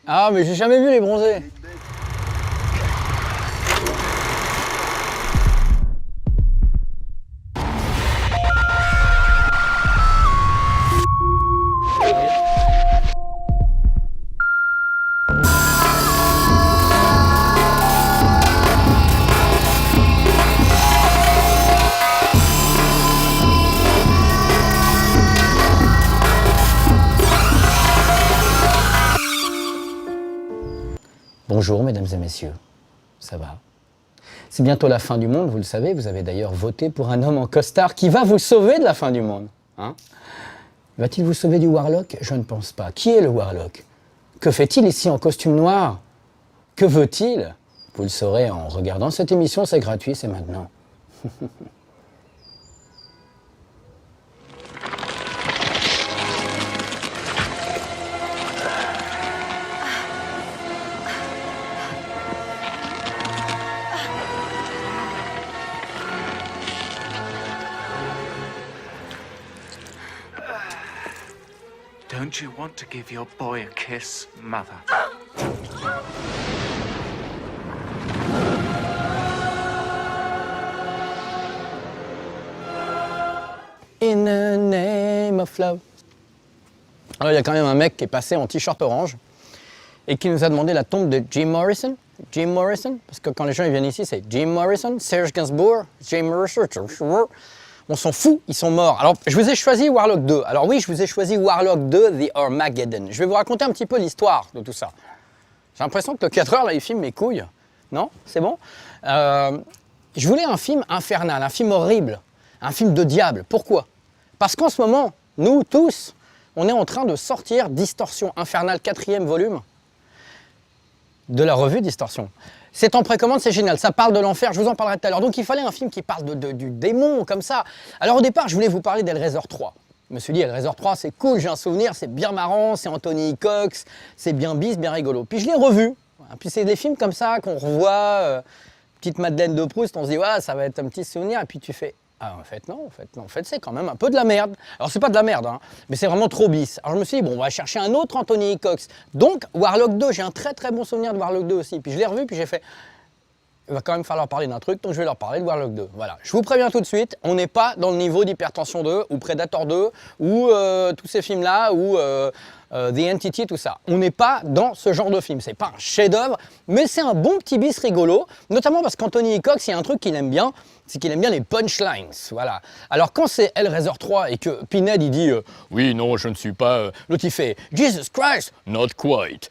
Ah, mais j'ai jamais vu les bronzés. Bonjour mesdames et messieurs, ça va? C'est bientôt la fin du monde, vous le savez, vous avez d'ailleurs voté pour un homme en costard qui va vous sauver de la fin du monde. Hein? Va-t-il vous sauver du Warlock? Je ne pense pas. Qui est le Warlock? Que fait-il ici en costume noir? Que veut-il? Vous le saurez en regardant cette émission, c'est gratuit, c'est maintenant. Don't you want to give your boy a kiss, mother? In the name of love. Alors il y a quand même un mec qui est passé en t-shirt orange et qui nous a demandé la tombe de Jim Morrison. Jim Morrison, parce que quand les gens ils viennent ici, c'est Jim Morrison, Serge Gainsbourg, Jim Morrison. On s'en fout, ils sont morts. Alors, je vous ai choisi Warlock 2. Alors oui, je vous ai choisi Warlock 2, The Armageddon. Je vais vous raconter un petit peu l'histoire de tout ça. J'ai l'impression que le 4 heures, là, il filme mes couilles. Non? C'est bon? Je voulais un film infernal, un film horrible, un film de diable. Pourquoi? Parce qu'en ce moment, nous tous, on est en train de sortir Distorsion Infernale 4e volume de la revue Distorsion. C'est en précommande, c'est génial, ça parle de l'enfer, je vous en parlerai tout à l'heure. Donc il fallait un film qui parle du démon, comme ça. Alors au départ, je voulais vous parler d'Hellraiser 3. Je me suis dit, Hellraiser 3, c'est cool, j'ai un souvenir, c'est bien marrant, c'est Anthony Cox, c'est bien bis, bien rigolo. Puis je l'ai revu. Puis c'est des films comme ça qu'on revoit, petite Madeleine de Proust, on se dit, ouais, ça va être un petit souvenir, et puis tu fais, ah en fait non, en fait c'est quand même un peu de la merde. Alors c'est pas de la merde, hein, mais c'est vraiment trop bis. Alors je me suis dit, bon, on va chercher un autre Anthony Cox. Donc Warlock 2, j'ai un très très bon souvenir de Warlock 2 aussi. Puis je l'ai revu, puis j'ai fait, il va quand même falloir parler d'un truc, donc je vais leur parler de Warlock 2. Voilà, je vous préviens tout de suite, on n'est pas dans le niveau d'Hypertension 2, ou Predator 2, ou tous ces films-là, ou The Entity, tout ça. On n'est pas dans ce genre de film, c'est pas un chef-d'œuvre, mais c'est un bon petit bis rigolo, notamment parce qu'Anthony Cox, il y a un truc qu'il aime bien, c'est qu'il aime bien les punchlines, voilà. Alors quand c'est Hellraiser 3 et que Pinhead il dit oui, non, je ne suis pas... L'autre il fait Jesus Christ, not quite.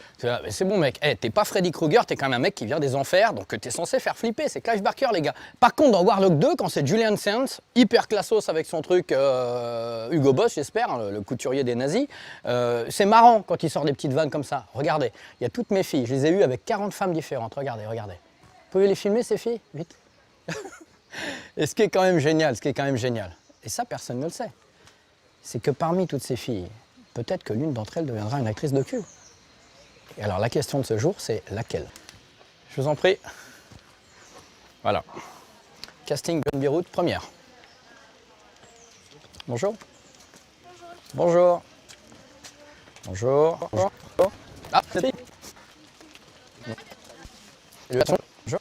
C'est bon mec, hey, t'es pas Freddy Krueger, t'es quand même un mec qui vient des enfers, donc t'es censé faire flipper, c'est Clive Barker les gars. Par contre dans Warlock 2, quand c'est Julian Sands, hyper classos avec son truc Hugo Boss j'espère, hein, le couturier des nazis, c'est marrant quand il sort des petites vannes comme ça. Regardez, il y a toutes mes filles, je les ai eues avec 40 femmes différentes, regardez, regardez. Vous pouvez les filmer ces filles, vite. Et ce qui est quand même génial, et ça personne ne le sait, c'est que parmi toutes ces filles, peut-être que l'une d'entre elles deviendra une actrice de cul. Et alors la question de ce jour, c'est laquelle? Je vous en prie. Voilà. Casting John Birout, première. Bonjour. Bonjour. Bonjour. Bonjour. Bonjour. Ah, c'est fille. Bonjour.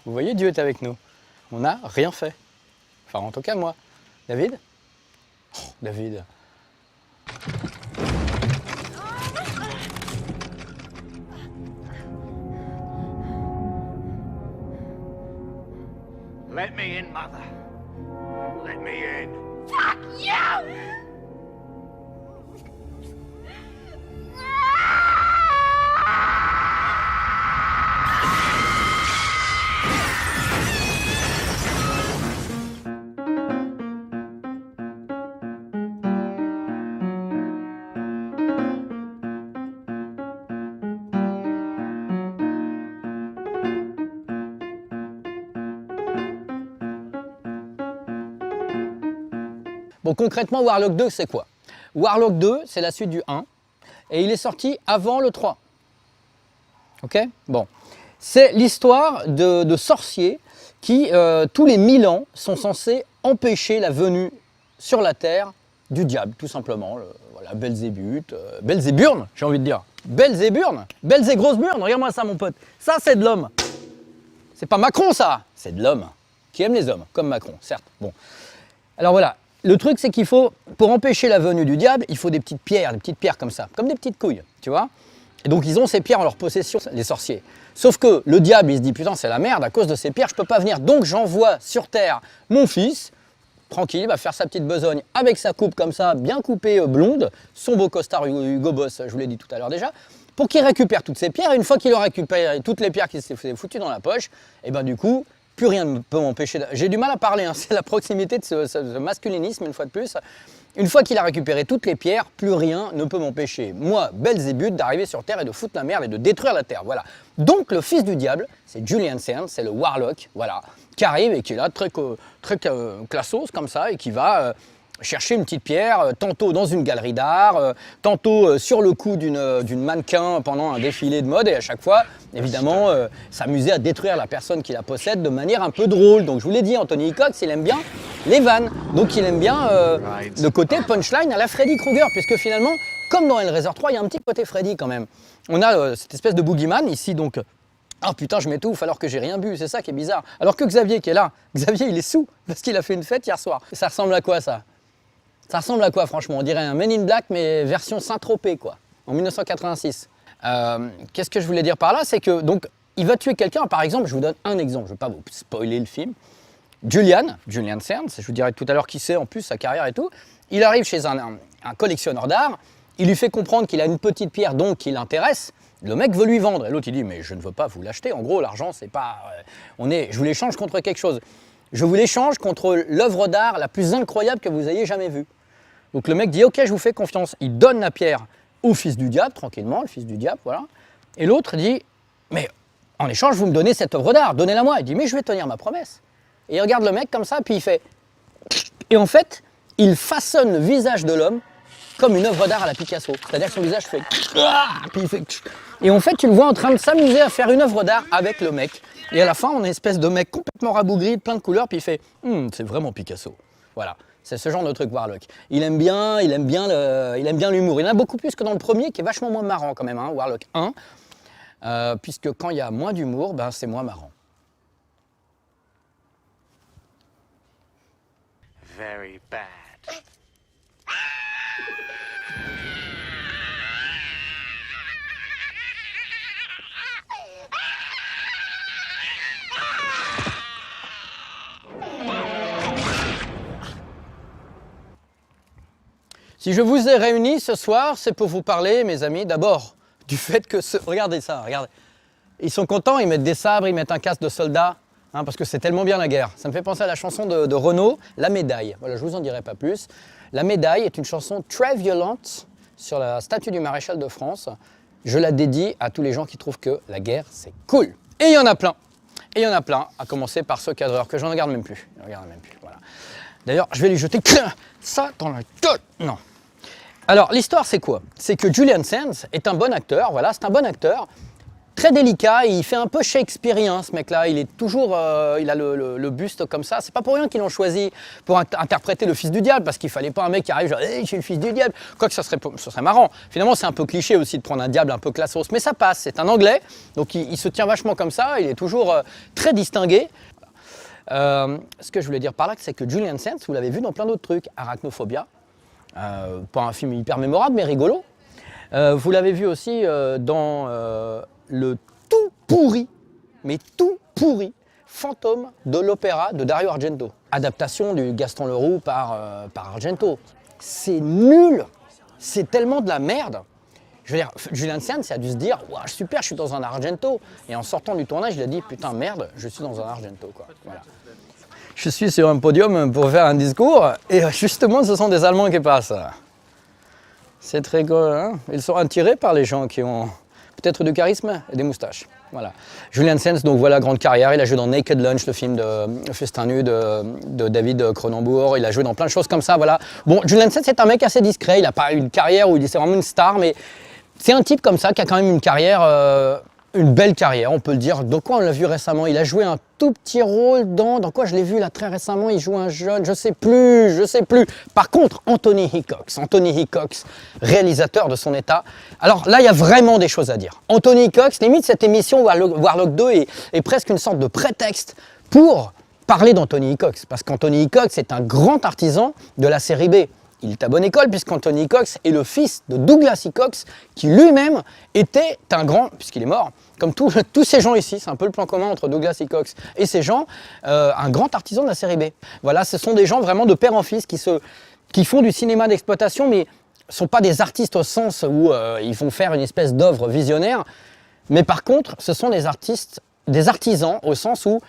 Vous voyez, Dieu est avec nous. On n'a rien fait. Enfin, en tout cas, moi. David? Oh, David. Let me in, mother. Let me in. Fuck you! Bon, concrètement, Warlock 2, c'est quoi? Warlock 2, c'est la suite du 1, et il est sorti avant le 3. Ok? Bon. C'est l'histoire de sorciers qui, tous les 1000 ans, sont censés empêcher la venue sur la terre du diable, tout simplement. Voilà, Belzébuth, Belzéburn, j'ai envie de dire. Belzéburn, Belzégrosburn, regarde-moi ça mon pote. Ça c'est de l'homme. C'est pas Macron ça, c'est de l'homme. Qui aime les hommes, comme Macron, certes. Bon. Alors voilà, le truc c'est qu'il faut, pour empêcher la venue du diable, il faut des petites pierres comme ça, comme des petites couilles, tu vois. Et donc ils ont ces pierres en leur possession, les sorciers. Sauf que le diable, il se dit, putain, c'est la merde, à cause de ces pierres, je peux pas venir. Donc j'envoie sur Terre mon fils, tranquille, il va faire sa petite besogne avec sa coupe comme ça, bien coupée blonde, son beau costard Hugo Boss, je vous l'ai dit tout à l'heure déjà, pour qu'il récupère toutes ces pierres. Et une fois qu'il aura récupéré toutes les pierres qu'il s'est foutues dans la poche, et ben du coup, plus rien ne peut m'empêcher. J'ai du mal à parler, hein. C'est la proximité de ce masculinisme, une fois de plus. Une fois qu'il a récupéré toutes les pierres, plus rien ne peut m'empêcher, moi, Belzébuth, d'arriver sur Terre et de foutre la merde et de détruire la Terre. Voilà. Donc le fils du diable, c'est Julian Sands, c'est le Warlock, voilà, qui arrive et qui est là, très classos comme ça, et qui va chercher une petite pierre, tantôt dans une galerie d'art, tantôt sur le cou d'une mannequin pendant un défilé de mode, et à chaque fois, évidemment, s'amuser à détruire la personne qui la possède de manière un peu drôle. Donc je vous l'ai dit, Anthony Cox, il aime bien les vannes, donc il aime bien le côté punchline à la Freddy Krueger, puisque finalement, comme dans Hellraiser 3, il y a un petit côté Freddy quand même. On a cette espèce de boogeyman ici, donc... Oh putain, je m'étouffe alors que j'ai rien bu, c'est ça qui est bizarre. Alors que Xavier qui est là, Xavier il est sous, parce qu'il a fait une fête hier soir. Ça ressemble à quoi ça? Ça ressemble à quoi franchement? On dirait un Men in Black mais version Saint-Tropez quoi, en 1986. Qu'est-ce que je voulais dire par là? C'est que donc il va tuer quelqu'un, par exemple, je vous donne un exemple, je ne vais pas vous spoiler le film. Julian Sands, je vous dirai tout à l'heure qui c'est en plus, sa carrière et tout, il arrive chez un collectionneur d'art, il lui fait comprendre qu'il a une petite pierre donc qui l'intéresse, le mec veut lui vendre, et l'autre il dit mais je ne veux pas vous l'acheter, en gros l'argent c'est pas... je vous l'échange contre quelque chose, je vous l'échange contre l'œuvre d'art la plus incroyable que vous ayez jamais vue. Donc le mec dit ok je vous fais confiance, il donne la pierre au fils du diable, tranquillement, le fils du diable, voilà, et l'autre dit mais en échange vous me donnez cette œuvre d'art, donnez-la moi, il dit mais je vais tenir ma promesse. Et il regarde le mec comme ça, puis il fait... Et en fait, il façonne le visage de l'homme comme une œuvre d'art à la Picasso. C'est-à-dire que son visage fait... Puis il fait... Et en fait, tu le vois en train de s'amuser à faire une œuvre d'art avec le mec. Et à la fin, on a une espèce de mec complètement rabougri, plein de couleurs, puis il fait c'est vraiment Picasso. Voilà, c'est ce genre de truc, Warlock. Il aime bien l'humour. Il en a beaucoup plus que dans le premier, qui est vachement moins marrant quand même, hein, Warlock 1. Puisque quand il y a moins d'humour, ben, c'est moins marrant. Very bad. Si je vous ai réunis ce soir, c'est pour vous parler, mes amis, d'abord du fait que... Regardez ça, regardez. Ils sont contents, ils mettent des sabres, ils mettent un casque de soldat, hein, parce que c'est tellement bien la guerre. Ça me fait penser à la chanson de Renaud, La Médaille. Voilà, je vous en dirai pas plus. La Médaille est une chanson très violente sur la statue du maréchal de France. Je la dédie à tous les gens qui trouvent que la guerre, c'est cool. Et il y en a plein. Et il y en a plein, à commencer par ce cadreur, que je ne regarde même plus. Voilà. D'ailleurs, je vais lui jeter ça dans la gueule. Non. Alors, l'histoire, c'est quoi? C'est que Julian Sands est un bon acteur, voilà, c'est un bon acteur, très délicat, il fait un peu shakespearien, ce mec-là, il est toujours, il a le buste comme ça, c'est pas pour rien qu'ils l'ont choisi pour interpréter le fils du diable, parce qu'il fallait pas un mec qui arrive genre, hey, je suis le fils du diable, quoique ça serait marrant. Finalement, c'est un peu cliché aussi de prendre un diable un peu classos, mais ça passe, c'est un anglais, donc il se tient vachement comme ça, il est toujours très distingué. Ce que je voulais dire par là, c'est que Julian Sands, vous l'avez vu dans plein d'autres trucs, Arachnophobia, pas un film hyper mémorable, mais rigolo. Vous l'avez vu aussi dans le tout pourri, mais tout pourri, Fantôme de l'Opéra de Dario Argento. Adaptation du Gaston Leroux par Argento. C'est nul, c'est tellement de la merde. Je veux dire, Julian Sands a dû se dire wow, super, je suis dans un Argento. Et en sortant du tournage, il a dit putain, merde, je suis dans un Argento. Quoi. Voilà. Je suis sur un podium pour faire un discours, et justement, ce sont des Allemands qui passent. C'est très cool, hein? Ils sont attirés par les gens qui ont peut-être du charisme et des moustaches. Voilà. Julian Sands, donc voilà, grande carrière. Il a joué dans Naked Lunch, le film de Festin nu de David Cronenberg. Il a joué dans plein de choses comme ça, voilà. Bon, Julian Sands, c'est un mec assez discret. Il n'a pas eu une carrière où il est vraiment une star, mais c'est un type comme ça qui a quand même une carrière une belle carrière, on peut le dire. Dans quoi on l'a vu récemment? Il a joué un tout petit rôle dans quoi je l'ai vu là très récemment, il joue un jeune, je sais plus. Par contre, Anthony Hickox, réalisateur de son état. Alors là, il y a vraiment des choses à dire. Anthony Hickox, limite cette émission Warlock 2 est presque une sorte de prétexte pour parler d'Anthony Hickox. Parce qu'Anthony Hickox est un grand artisan de la série B. Il est à bonne école puisqu'Anthony Hickox est le fils de Douglas Hickox qui lui-même était un grand, puisqu'il est mort, comme tous ces gens ici, c'est un peu le plan commun entre Douglas Hickox et ces gens, un grand artisan de la série B. Voilà, ce sont des gens vraiment de père en fils qui font du cinéma d'exploitation, mais ne sont pas des artistes au sens où ils vont faire une espèce d'œuvre visionnaire, mais par contre, ce sont des artisans au sens où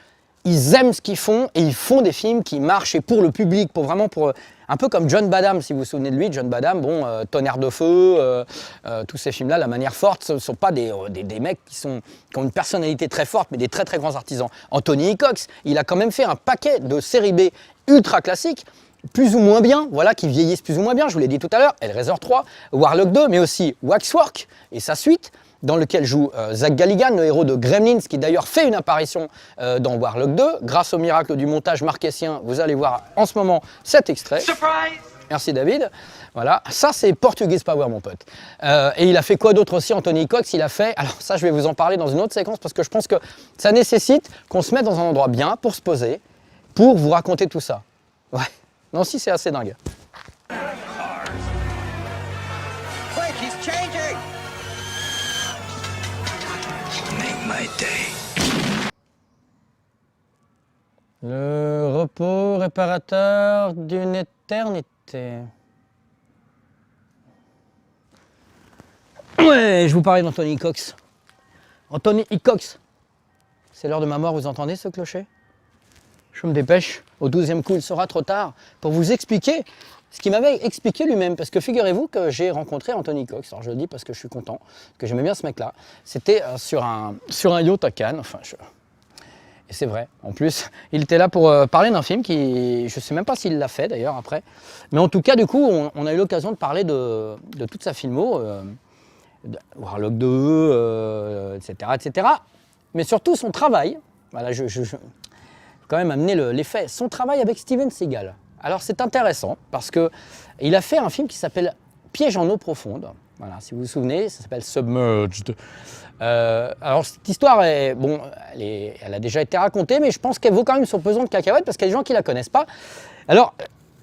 ils aiment ce qu'ils font et ils font des films qui marchent et pour le public, un peu comme John Badham, si vous vous souvenez de lui. John Badham, bon, Tonnerre de feu, tous ces films-là, La Manière forte, ce ne sont pas des mecs qui ont une personnalité très forte, mais des très très grands artisans. Anthony Hickox, il a quand même fait un paquet de séries B ultra classiques, plus ou moins bien, voilà, qui vieillissent plus ou moins bien, je vous l'ai dit tout à l'heure, Hellraiser 3, Warlock 2, mais aussi Waxwork et sa suite, dans lequel joue Zach Galligan, le héros de Gremlins, qui d'ailleurs fait une apparition dans Warlock 2. Grâce au miracle du montage marquessien, vous allez voir en ce moment cet extrait. Surprise! Merci David. Voilà, ça c'est Portuguese Power mon pote. Et il a fait quoi d'autre aussi, Anthony Hickox? Il a fait, alors ça je vais vous en parler dans une autre séquence parce que je pense que ça nécessite qu'on se mette dans un endroit bien pour se poser, pour vous raconter tout ça. Ouais, non si c'est assez dingue. Le repos réparateur d'une éternité. Ouais, je vous parlais d'Anthony Hickox. Anthony Hickox. C'est l'heure de ma mort, vous entendez ce clocher? Je me dépêche. Au 12e coup, il sera trop tard pour vous expliquer ce qu'il m'avait expliqué lui-même. Parce que figurez-vous que j'ai rencontré Anthony Hickox. Alors je le dis parce que je suis content, que j'aimais bien ce mec-là. C'était sur un yacht à Cannes. Enfin, et c'est vrai, en plus, il était là pour parler d'un film qui, je ne sais même pas s'il l'a fait d'ailleurs après, mais en tout cas, du coup, on a eu l'occasion de parler de toute sa filmo, Warlock 2, etc., etc., mais surtout son travail. Voilà, je vais quand même amener les faits. Son travail avec Steven Seagal. Alors c'est intéressant parce qu'il a fait un film qui s'appelle Piège en eau profonde. Voilà, si vous vous souvenez, ça s'appelle Submerged. Alors cette histoire, elle a déjà été racontée, mais je pense qu'elle vaut quand même son pesant de cacahuètes parce qu'il y a des gens qui ne la connaissent pas. Alors,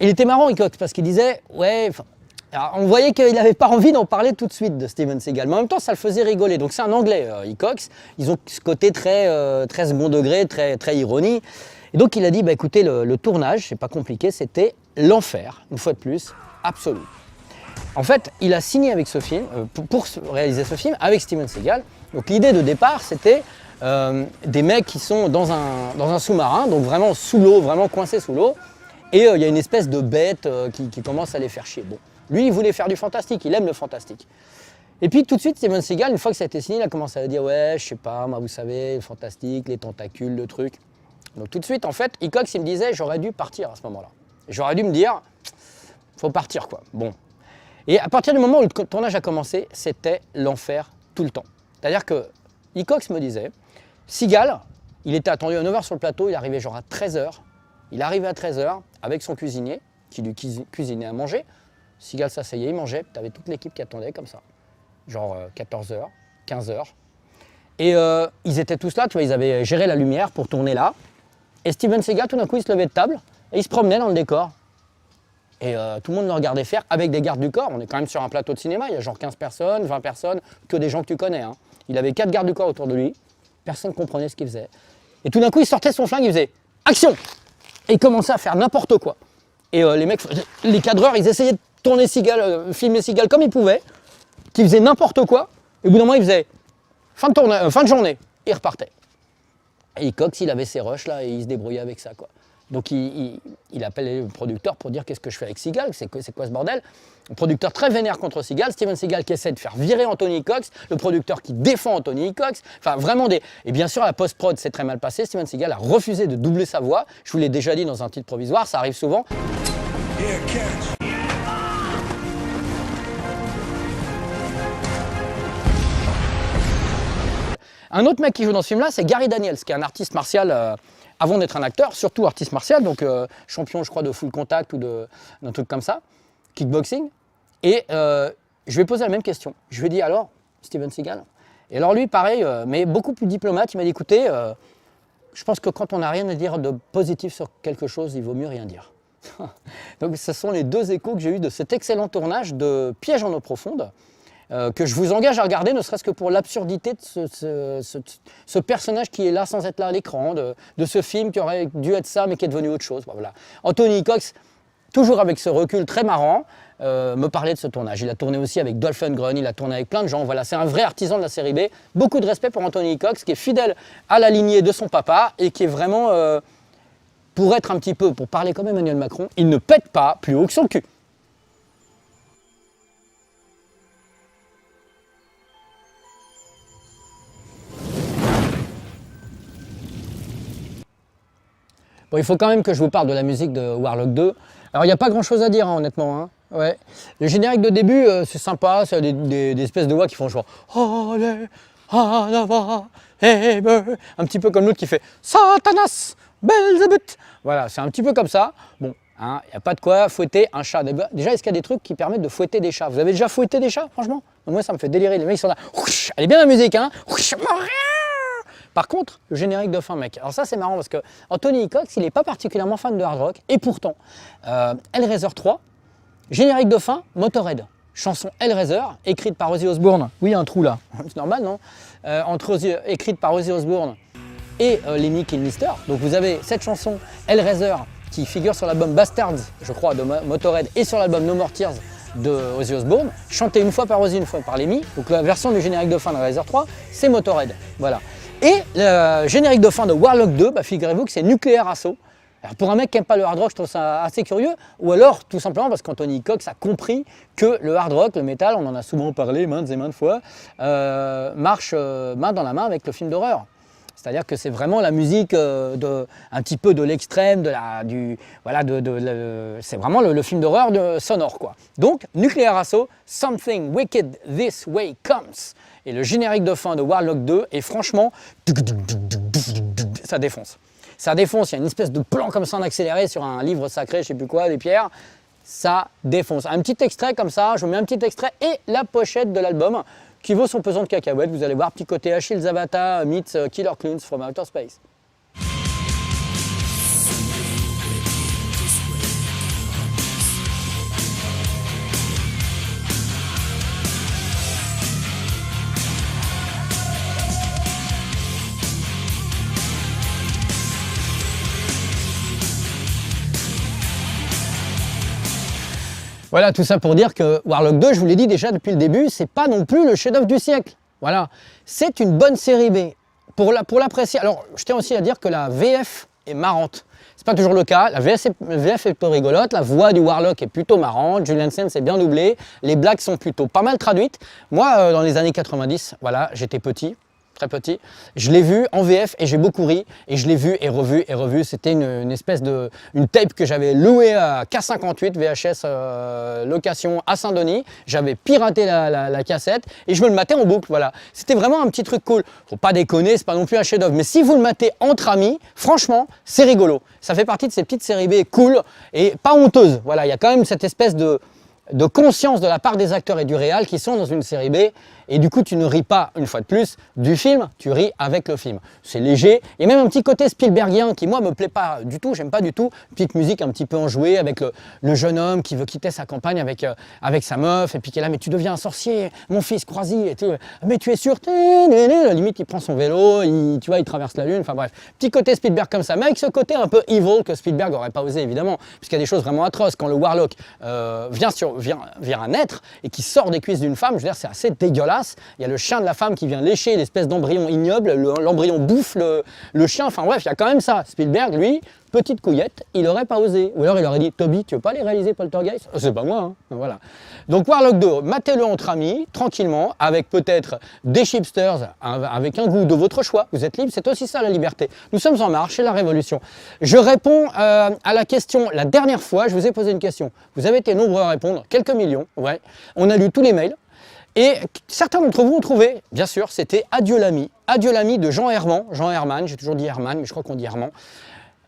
il était marrant, Hickox, parce qu'il disait, ouais, alors, on voyait qu'il n'avait pas envie d'en parler tout de suite de Steven Seagal, mais en même temps, ça le faisait rigoler. Donc c'est un Anglais, Hickox. Ils ont ce côté très second degré, très ironie. Et donc il a dit, bah, écoutez, le tournage, c'est pas compliqué, c'était l'enfer, une fois de plus, absolu. En fait, il a signé avec ce film, pour réaliser ce film, avec Steven Seagal. Donc l'idée de départ, c'était des mecs qui sont dans un sous-marin, donc vraiment sous l'eau, vraiment coincés sous l'eau, et il y a une espèce de bête qui commence à les faire chier. Bon, lui, il voulait faire du fantastique, il aime le fantastique. Et puis tout de suite, Steven Seagal, une fois que ça a été signé, il a commencé à dire « Ouais, je sais pas, moi vous savez, le fantastique, les tentacules, le truc. » Donc tout de suite, en fait, Hickox, il me disait « J'aurais dû partir à ce moment-là. J'aurais dû me dire « Faut partir quoi. » Bon. Et à partir du moment où le tournage a commencé, c'était l'enfer tout le temps. C'est-à-dire que Hickox me disait, Seagal, il était attendu à 9h sur le plateau, il arrivait genre à 13h. Il arrivait à 13h avec son cuisinier, qui lui cuisinait à manger. Seagal s'asseyait, il mangeait, tu avais toute l'équipe qui attendait comme ça. Genre 14h, 15h. Et ils étaient tous là, tu vois, ils avaient géré la lumière pour tourner là. Et Steven Seagal, tout d'un coup, il se levait de table et il se promenait dans le décor. Et tout le monde le regardait faire avec des gardes du corps. On est quand même sur un plateau de cinéma, il y a genre 15 personnes, 20 personnes, que des gens que tu connais. Hein. Il avait 4 gardes du corps autour de lui, personne ne comprenait ce qu'il faisait. Et tout d'un coup, il sortait son flingue, il faisait « Action !» Et il commençait à faire n'importe quoi. Et les cadreurs, ils essayaient de tourner Seagal, filmer Seagal comme ils pouvaient, qui faisait n'importe quoi. Et au bout d'un moment, il faisait fin de journée, il repartait. Et Hickox, il avait ses rushs là et il se débrouillait avec ça, quoi. Donc il appelait le producteur pour dire qu'est-ce que je fais avec Seagal, c'est quoi ce bordel. Le producteur très vénère contre Seagal, Steven Seagal qui essaie de faire virer Anthony Hickox, le producteur qui défend Anthony Hickox, enfin vraiment des... Et bien sûr la post-prod s'est très mal passée, Steven Seagal a refusé de doubler sa voix, je vous l'ai déjà dit dans un titre provisoire, ça arrive souvent. Yeah, catch. Un autre mec qui joue dans ce film-là, c'est Gary Daniels, qui est un artiste martial avant d'être un acteur, surtout artiste martial, donc champion, je crois, de full contact ou d'un truc comme ça, kickboxing. Et je lui ai posé la même question. Je lui ai dit, alors, Steven Seagal? Et alors lui, pareil, mais beaucoup plus diplomate, il m'a dit, écoutez, je pense que quand on n'a rien à dire de positif sur quelque chose, il vaut mieux rien dire. Donc ce sont les deux échos que j'ai eus de cet excellent tournage de Piège en eau profonde, que je vous engage à regarder, ne serait-ce que pour l'absurdité de ce personnage qui est là sans être là à l'écran, de ce film qui aurait dû être ça mais qui est devenu autre chose. Bon, voilà. Anthony Cox, toujours avec ce recul très marrant, me parlait de ce tournage. Il a tourné aussi avec Dolph Lundgren, il a tourné avec plein de gens. Voilà, c'est un vrai artisan de la série B. Beaucoup de respect pour Anthony Cox, qui est fidèle à la lignée de son papa et qui est vraiment, pour être un petit peu, pour parler comme Emmanuel Macron, il ne pète pas plus haut que son cul. Bon, il faut quand même que je vous parle de la musique de Warlock 2. Alors, il n'y a pas grand-chose à dire, hein, honnêtement. Hein. Ouais. Le générique de début, c'est sympa, c'est des espèces de voix qui font genre Allez, un petit peu comme l'autre qui fait Satanas, Belzébuth. Voilà, c'est un petit peu comme ça. Bon, hein, il n'y a pas de quoi fouetter un chat. Déjà, est-ce qu'il y a des trucs qui permettent de fouetter des chats? Vous avez déjà fouetté des chats, franchement? Moi, ça me fait délirer. Les mecs sont là. Elle est bien la musique, hein? Par contre, le générique de fin, mec. Alors ça, c'est marrant parce que Anthony Cox, il n'est pas particulièrement fan de hard rock. Et pourtant, Hellraiser 3, générique de fin, Motorhead. Chanson Hellraiser, écrite par Ozzy Osbourne. Oui, il y a un trou là. C'est normal, non? Écrite par Ozzy Osbourne et Lemmy Kilmister. Donc vous avez cette chanson Hellraiser qui figure sur l'album Bastards, je crois, de Motorhead et sur l'album No More Tears de Ozzy Osbourne, chantée une fois par Ozzy, une fois par Lemmy. Donc la version du générique de fin de Hellraiser 3, c'est Motorhead. Voilà. Et le générique de fin de Warlock 2, bah, figurez-vous que c'est Nuclear Assault. Alors pour un mec qui n'aime pas le hard rock, je trouve ça assez curieux. Ou alors, tout simplement parce qu'Anthony Cox a compris que le hard rock, le métal, on en a souvent parlé maintes et maintes fois, marche main dans la main avec le film d'horreur. C'est-à-dire que c'est vraiment la musique un petit peu de l'extrême, c'est vraiment le film d'horreur sonore, quoi. Donc, Nuclear Assault, Something Wicked This Way Comes. Et le générique de fin de Warlock 2 est franchement, ça défonce. Ça défonce, il y a une espèce de plan comme ça en accéléré sur un livre sacré, je sais plus quoi, des pierres. Ça défonce. Un petit extrait comme ça, je vous mets un petit extrait et la pochette de l'album qui vaut son pesant de cacahuètes. Vous allez voir, petit côté Achille Zavata meets Killer Clowns from Outer Space. Voilà, tout ça pour dire que Warlock 2, je vous l'ai dit déjà depuis le début, c'est pas non plus le chef-d'œuvre du siècle. Voilà, c'est une bonne série B. Pour l'apprécier, alors je tiens aussi à dire que la VF est marrante. C'est pas toujours le cas, la VF est plutôt rigolote, la voix du Warlock est plutôt marrante, Julian Sands est bien doublé, les blagues sont plutôt pas mal traduites. Moi, dans les années 90, voilà, j'étais petit, très petit, je l'ai vu en VF et j'ai beaucoup ri, et je l'ai vu et revu et revu. C'était une espèce de tape que j'avais louée à K58 VHS location à Saint-Denis. J'avais piraté la cassette et je me le matais en boucle. Voilà, c'était vraiment un petit truc cool. Faut pas déconner, c'est pas non plus un chef-d'œuvre, mais si vous le matez entre amis, franchement, c'est rigolo. Ça fait partie de ces petites séries B cool et pas honteuses. Voilà, il y a quand même cette espèce de conscience de la part des acteurs et du réal qui sont dans une série B, et du coup tu ne ris pas, une fois de plus, du film, tu ris avec le film. C'est léger, il y a même un petit côté Spielbergien qui moi me plaît pas du tout, j'aime pas du tout, petite musique un petit peu enjouée avec le jeune homme qui veut quitter sa campagne avec sa meuf, et puis qui est là, mais tu deviens un sorcier, mon fils, crois-y, et tout, mais tu es sûr, limite il prend son vélo, tu vois, il traverse la lune, enfin bref, petit côté Spielberg comme ça, mais avec ce côté un peu evil que Spielberg aurait pas osé évidemment, puisqu'il y a des choses vraiment atroces, quand le Warlock vient un être et qui sort des cuisses d'une femme, je veux dire, c'est assez dégueulasse. Il y a le chien de la femme qui vient lécher l'espèce d'embryon ignoble, l'embryon bouffe le chien, enfin bref, il y a quand même ça. Spielberg, lui, petite couillette, il n'aurait pas osé. Ou alors il aurait dit, Toby, tu veux pas les réaliser Poltergeist? C'est pas moi, hein. Voilà. Donc Warlock 2, matez-le entre amis, tranquillement, avec peut-être des chipsters, avec un goût de votre choix. Vous êtes libre, c'est aussi ça la liberté. Nous sommes en marche, c'est la révolution. Je réponds à la question, la dernière fois, je vous ai posé une question. Vous avez été nombreux à répondre, quelques millions, ouais. On a lu tous les mails. Et certains d'entre vous ont trouvé, bien sûr, c'était Adieu l'ami. Adieu l'ami de Jean Herman, j'ai toujours dit Herman, mais je crois qu'on dit Herman,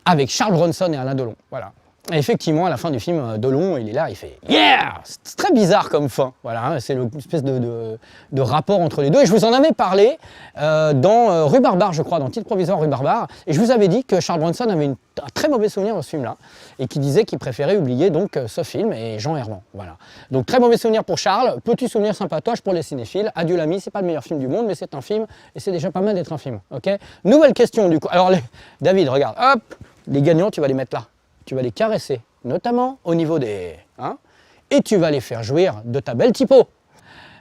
avec Charles Bronson et Alain Delon. Voilà. Et effectivement, à la fin du film, Delon, il est là, il fait « Yeah !» C'est très bizarre comme fin. Voilà, c'est une espèce de rapport entre les deux. Et je vous en avais parlé dans Rue Barbare, je crois, dans Titre provisoire Rue Barbare. Et je vous avais dit que Charles Bronson avait un très mauvais souvenir de ce film-là. Et qu'il disait qu'il préférait oublier donc ce film et Jean Herman. Voilà. Donc très mauvais souvenir pour Charles. Petit souvenir sympatoche pour les cinéphiles. Adieu l'ami, c'est pas le meilleur film du monde, mais c'est un film. Et c'est déjà pas mal d'être un film. Ok. Nouvelle question du coup. Alors David, regarde. Hop, les gagnants, tu vas les mettre là. Tu vas les caresser, notamment au niveau des... et tu vas les faire jouir de ta belle typo.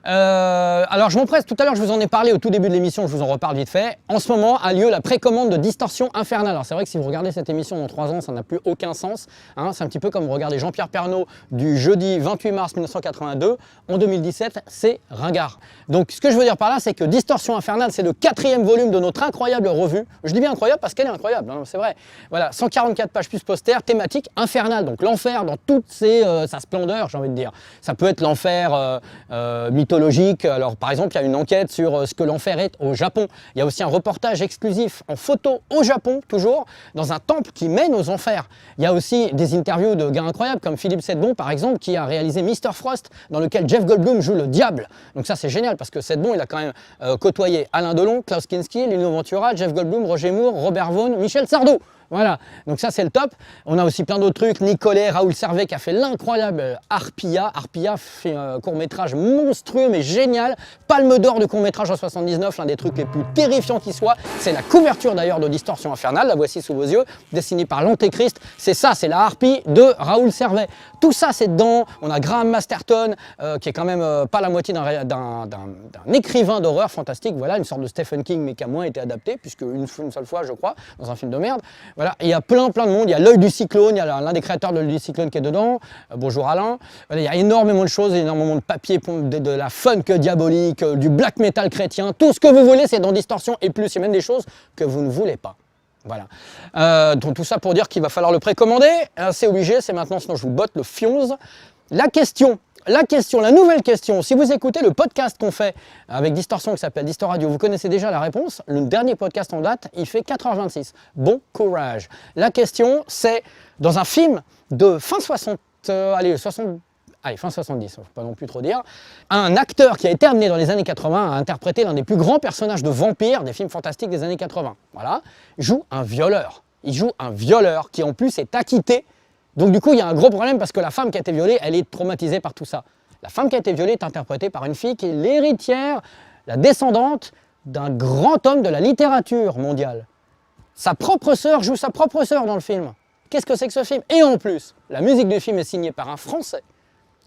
Alors je m'empresse, tout à l'heure je vous en ai parlé au tout début de l'émission, je vous en reparle vite fait. En ce moment a lieu la précommande de Distorsion Infernale. Alors c'est vrai que si vous regardez cette émission dans 3 ans, ça n'a plus aucun sens. C'est un petit peu comme regarder Jean-Pierre Pernaut du jeudi 28 mars 1982. En 2017, c'est ringard. Donc ce que je veux dire par là, c'est que Distorsion Infernale, c'est le 4e volume de notre incroyable revue. Je dis bien incroyable parce qu'elle est incroyable, c'est vrai. Voilà, 144 pages plus poster, thématique infernale. Donc l'enfer dans toute sa splendeur, j'ai envie de dire. Ça peut être l'enfer mythologique. Alors par exemple, il y a une enquête sur ce que l'enfer est au Japon. Il y a aussi un reportage exclusif en photo au Japon, toujours, dans un temple qui mène aux enfers. Il y a aussi des interviews de gars incroyables comme Philippe Sedbon, par exemple, qui a réalisé Mr. Frost, dans lequel Jeff Goldblum joue le diable. Donc ça, c'est génial, parce que Sedbon, il a quand même côtoyé Alain Delon, Klaus Kinski, Lino Ventura, Jeff Goldblum, Roger Moore, Robert Vaughn, Michel Sardou. Voilà, donc ça c'est le top. On a aussi plein d'autres trucs. Nicolet, Raoul Servet qui a fait l'incroyable Harpia. Harpia fait un court-métrage monstrueux mais génial. Palme d'or de court-métrage en 79, l'un des trucs les plus terrifiants qui soit. C'est la couverture d'ailleurs de Distorsion Infernale, la voici sous vos yeux, dessinée par l'Antéchrist. C'est ça, c'est la Harpie de Raoul Servet. Tout ça c'est dedans. On a Graham Masterton qui est quand même pas la moitié d'un écrivain d'horreur fantastique. Voilà, une sorte de Stephen King mais qui a moins été adapté, puisque une seule fois je crois, dans un film de merde. Voilà, il y a plein de monde, il y a l'œil du cyclone, il y a l'un des créateurs de l'œil du cyclone qui est dedans, bonjour Alain, voilà, il y a énormément de choses, énormément de papier, de la funk diabolique, du black metal chrétien, tout ce que vous voulez c'est dans Distorsion et plus, il y a même des choses que vous ne voulez pas. Voilà, donc tout ça pour dire qu'il va falloir le précommander, c'est obligé, c'est maintenant sinon je vous botte le fionze. La nouvelle question, si vous écoutez le podcast qu'on fait avec Distorsion qui s'appelle Distor Radio, vous connaissez déjà la réponse. Le dernier podcast en date, il fait 4h26. Bon courage. La question, c'est dans un film de fin 70, faut pas non plus trop dire, un acteur qui a été amené dans les années 80 à interpréter l'un des plus grands personnages de vampires des films fantastiques des années 80. Voilà, joue un violeur. Il joue un violeur qui en plus est acquitté. Donc du coup, il y a un gros problème parce que la femme qui a été violée, elle est traumatisée par tout ça. La femme qui a été violée est interprétée par une fille qui est l'héritière, la descendante d'un grand homme de la littérature mondiale. Sa propre sœur joue sa propre sœur dans le film. Qu'est-ce que c'est que ce film? Et en plus, la musique du film est signée par un Français.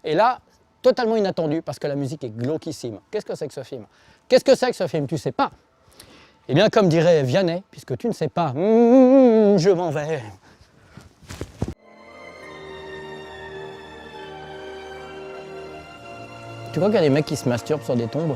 Et là, totalement inattendu parce que la musique est glauquissime. Qu'est-ce que c'est que ce film? Qu'est-ce que c'est que ce film? Tu sais pas? Eh bien, comme dirait Vianney, puisque tu ne sais pas, je m'en vais. Tu crois qu'il y a des mecs qui se masturbent sur des tombes?